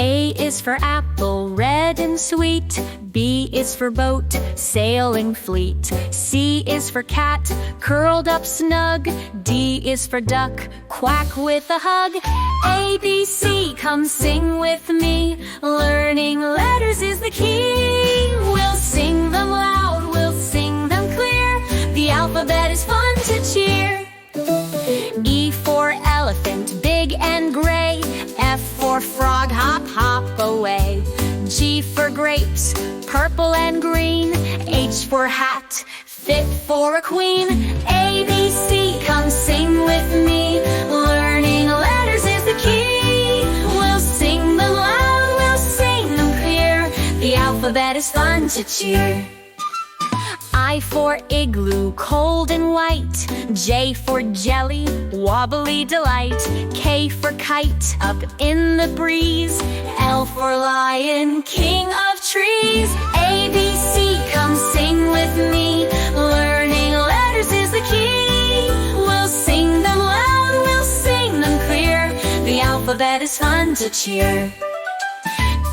A is for apple, red and sweet. B is for boat, sailing fleet. C is for cat, curled up snug. D is for duck, quack with a hug. A, B, C, come sing with me. Learning letters is the key. We'll sing them loud, we'll sing them clear. The alphabet is fun to cheer. E for elephant, big and gray. F for frog, hop, hop away. G for grapes, purple and green. H for hat, fit for a queen. A, B, C, come sing with me. Learning letters is the key. We'll sing them loud, we'll sing them clear. The alphabet is fun to cheer. I for igloo, cold and white. J for jelly, wobbly delight. K for kite, up in the breeze. L for lion, king of trees. A, B, C, come sing with me. Learning letters is the key. We'll sing them loud, we'll sing them clear. The alphabet is fun to cheer.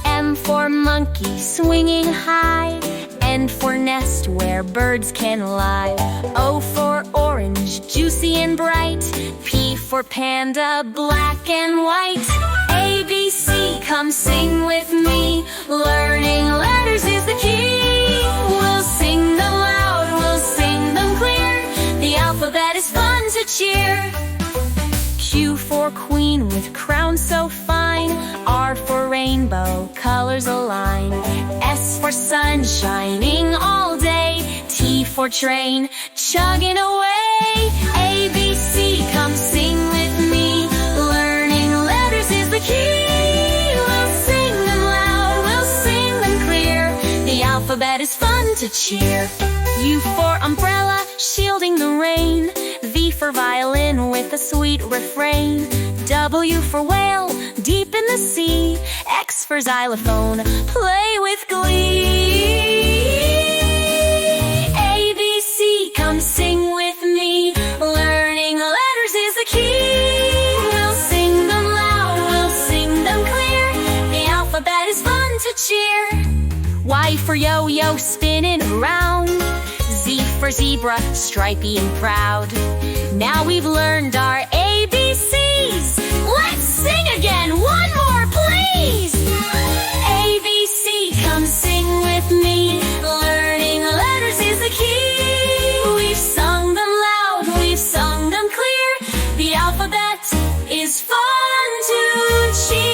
M for monkey, swinging high. N for nest, where birds can lie. O for orange, juicy and bright. P for panda, black and white. A, B, C, come sing with me. Learning letters is the key. We'll sing them loud, we'll sing them clear. The alphabet is fun to cheer. Q for queen with crown so fine. R for rainbow, colors align. S for sun, shining all day. T for train, chugging away. A, B, C, come sing with me. Learning letters is the key. We'll sing them loud, we'll sing them clear. The alphabet is fun to cheer. U for umbrella, shielding the rain. V for violin with a sweet refrain. W for whale, deep in the sea. X for xylophone, play with glee. A, B, C, come sing with me. Learning letters is the key. We'll sing them loud, we'll sing them clear. The alphabet is fun to cheer. Y for yo-yo, spinning around. Z for zebra, stripey and proud. Now we've learned our ABCs. Let's sing again, one more please. A, B, C, come sing with me. Learning letters is the key. We've sung them loud, we've sung them clear. The alphabet is fun to cheer.